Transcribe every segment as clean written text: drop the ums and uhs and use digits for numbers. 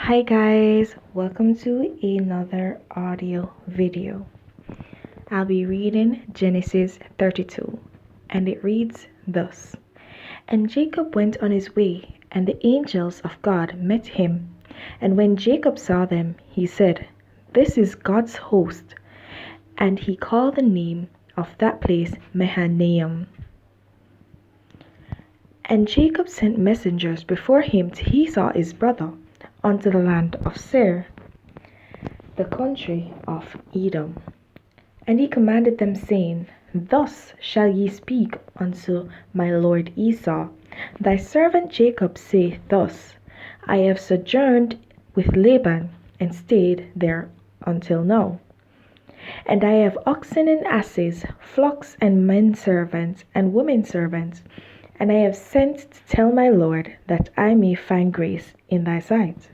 Hi guys, welcome to another audio video. I'll be reading Genesis 32, and it reads thus. And Jacob went on his way, and the angels of God met him. And when Jacob saw them, he said, This is God's host. And he called the name of that place Mahanaim. And Jacob sent messengers before him to Esau his brother, unto the land of Seir, the country of Edom. And he commanded them, saying, Thus shall ye speak unto my lord Esau. Thy servant Jacob saith thus, I have sojourned with Laban, and stayed there until now. And I have oxen and asses, flocks and men servants and women servants. And I have sent to tell my lord, that I may find grace in thy sight.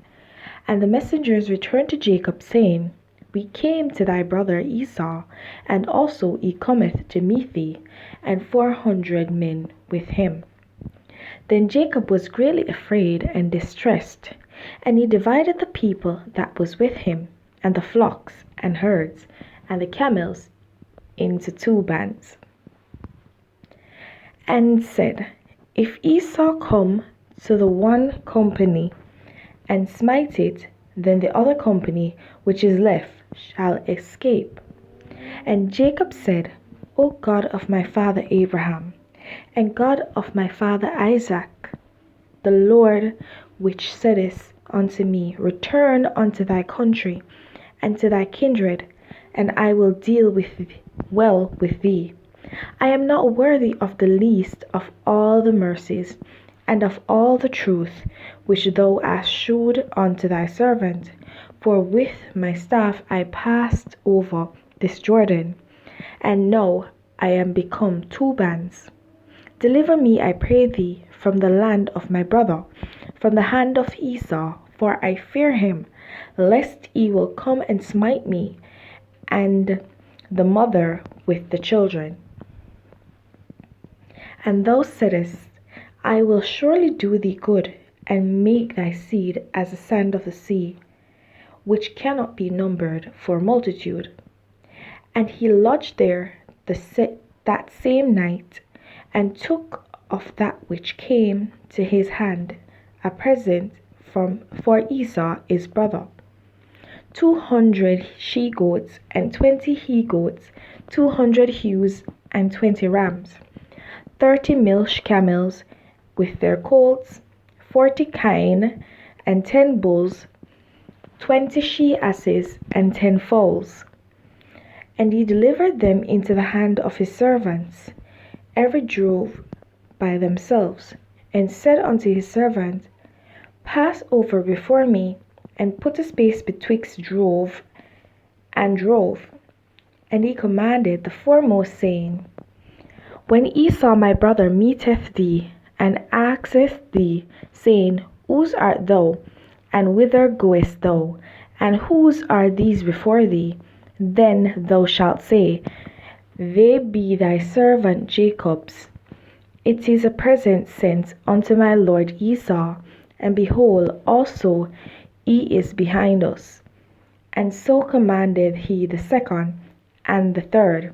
And the messengers returned to Jacob, saying, We came to thy brother Esau, and also he cometh to meet thee, and 400 men with him. Then Jacob was greatly afraid and distressed, and he divided the people that was with him, and the flocks and herds, and the camels, into 2 bands, and said, If Esau come to the one company, and smite it, then the other company which is left shall escape. And Jacob said, O God of my father Abraham, and God of my father Isaac, the Lord which saidest unto me, Return unto thy country and to thy kindred, and I will deal well with thee. I am not worthy of the least of all the mercies and of all the truth which thou hast shewed unto thy servant. For with my staff I passed over this Jordan, and now I am become 2 bands. Deliver me, I pray thee, from the land of my brother, from the hand of Esau, for I fear him, lest he will come and smite me, and the mother with the children. And thou saidest, I will surely do thee good, and make thy seed as the sand of the sea, which cannot be numbered for multitude. And he lodged there that same night, and took of that which came to his hand a present for Esau his brother, 200 she-goats, and 20 he-goats, 200 ewes, and 20 rams, 30 milch camels with their colts, 40 kine, and 10 bulls, 20 she-asses, and 10 foals. And he delivered them into the hand of his servants, every drove by themselves, and said unto his servant, Pass over before me, and put a space betwixt drove and drove. And he commanded the foremost, saying, When Esau my brother meeteth thee, and asketh thee, saying, Whose art thou, and whither goest thou, and whose are these before thee? Then thou shalt say, They be thy servant Jacob's. It is a present sent unto my lord Esau, and behold, also he is behind us. And so commanded he the second and the third,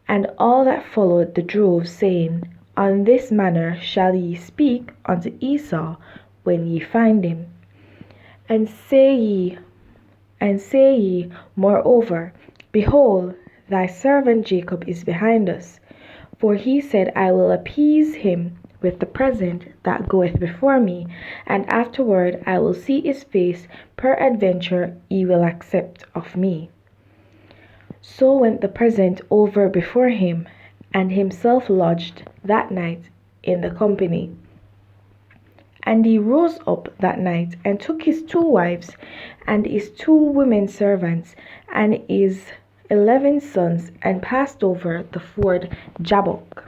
and all that followed the drove, saying, On this manner shall ye speak unto Esau when ye find him. And say ye, moreover, Behold, thy servant Jacob is behind us. For he said, I will appease him with the present that goeth before me, and afterward I will see his face, peradventure he will accept of me. So went the present over before him, and himself lodged that night in the company. And he rose up that night, and took his 2 wives, and his 2 women servants, and his 11 sons, and passed over the ford Jabbok.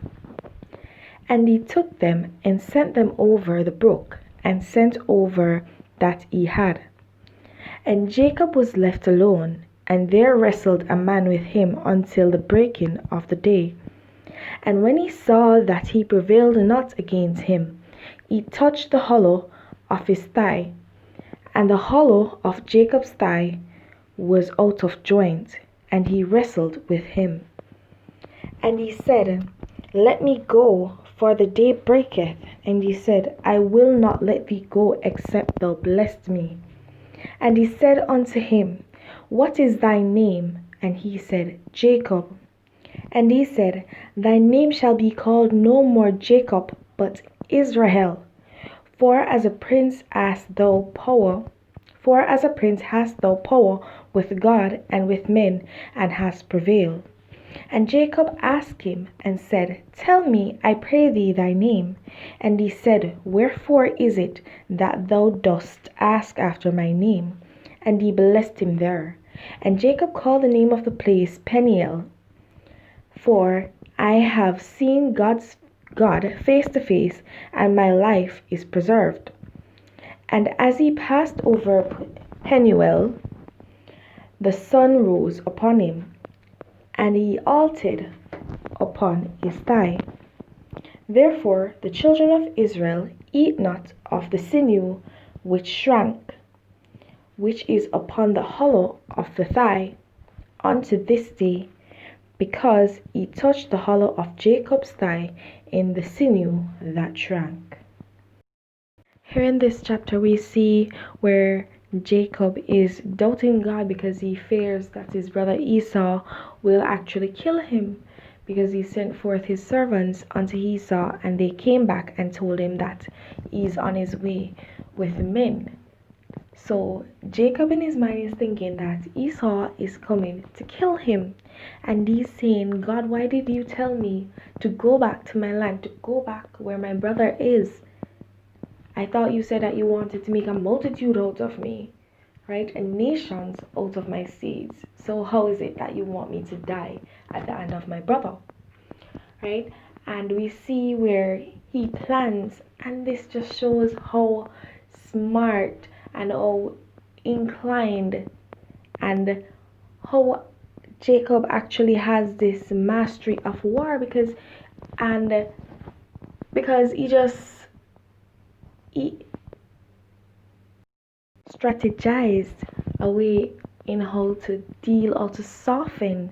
And he took them, and sent them over the brook, and sent over that he had. And Jacob was left alone, and there wrestled a man with him until the breaking of the day. And when he saw that he prevailed not against him, he touched the hollow of his thigh, And the hollow of Jacob's thigh was out of joint, and he wrestled with him. And he said, Let me go, for the day breaketh. And he said, I will not let thee go, except thou bless me. And he said unto him, What is thy name? And he said, Jacob. And he said, Thy name shall be called no more Jacob, but Israel. For as a prince hast thou power with God and with men, and hast prevailed. And Jacob asked him and said, Tell me, I pray thee, thy name. And he said, Wherefore is it that thou dost ask after my name? And he blessed him there. And Jacob called the name of the place Peniel, for I have seen God face to face, and my life is preserved. And as he passed over Peniel, the sun rose upon him, and he halted upon his thigh. Therefore the children of Israel eat not of the sinew which shrank, which is upon the hollow of the thigh, unto this day, because he touched the hollow of Jacob's thigh in the sinew that shrank. Here in this chapter we see where Jacob is doubting God because he fears that his brother Esau will actually kill him, because he sent forth his servants unto Esau, and they came back and told him that he's on his way with men. So Jacob in his mind is thinking that Esau is coming to kill him, and he's saying, God, why did you tell me to go back to my land, to go back where my brother is? I thought you said that you wanted to make a multitude out of me, right? And nations out of my seeds. So how is it that you want me to die at the hand of my brother, right? And we see where he plans, and this just shows how smart and how inclined and how Jacob actually has this mastery of war, because he strategized a way in how to soften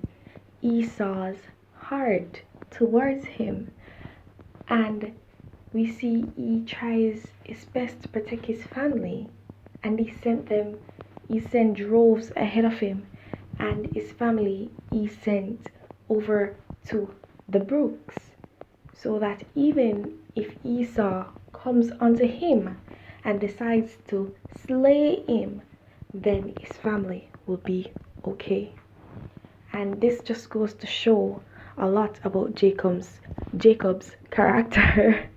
Esau's heart towards him. And we see he tries his best to protect his family, and he sent droves ahead of him, and his family he sent over to the brooks, so that even if Esau comes unto him and decides to slay him, then his family will be okay. And this just goes to show a lot about Jacob's character.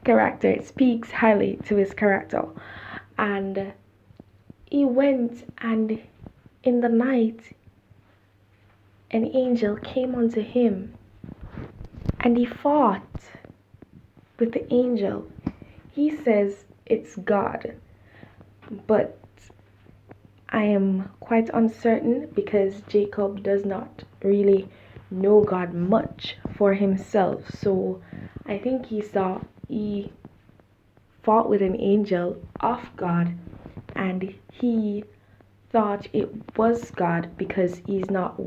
It speaks highly to his character. And he went, and in the night an angel came unto him, and he fought with the angel. He says it's God, but I am quite uncertain, because Jacob does not really know God much for himself. So I think he fought with an angel of God, and he thought it was God because he's not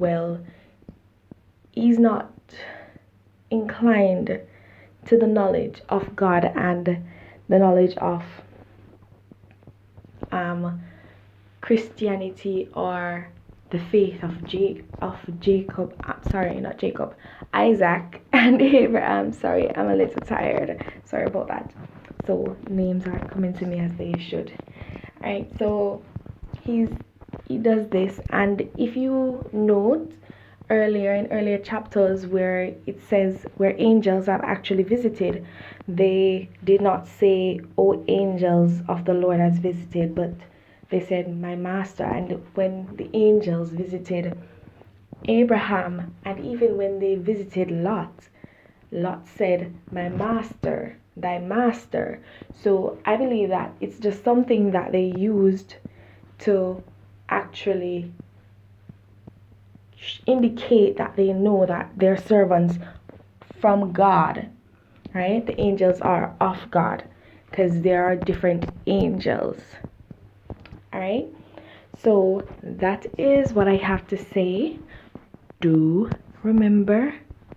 inclined to the knowledge of God and the knowledge of Christianity or the faith of Isaac and Abraham. Sorry, I'm a little tired. Sorry about that. So names aren't coming to me as they should. Alright, so he does this, and if you note in earlier chapters where it says where angels have actually visited, they did not say, "Oh, angels of the Lord has visited," but they said, "My master." And when the angels visited Abraham, and even when they visited Lot said, "My master, thy master." So I believe that it's just something that they used to actually indicate that they know that they're servants from God, right? The angels are of God, because there are different angels. All right. So that is what I have to say. Do remember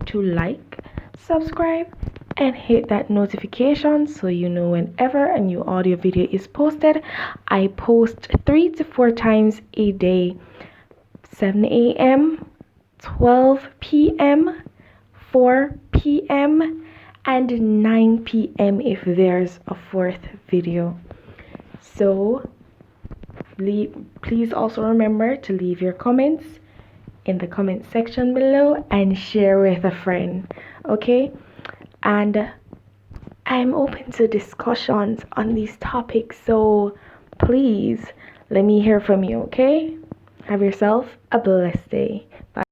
to like, subscribe, and hit that notification so you know whenever a new audio video is posted. I post 3 to 4 times a day: 7 a.m., 12 p.m., 4 p.m., and 9 p.m. if there's a fourth video. So please also remember to leave your comments in the comment section below and share with a friend. Okay? And I'm open to discussions on these topics, so please let me hear from you. Okay? Have yourself a blessed day. Bye.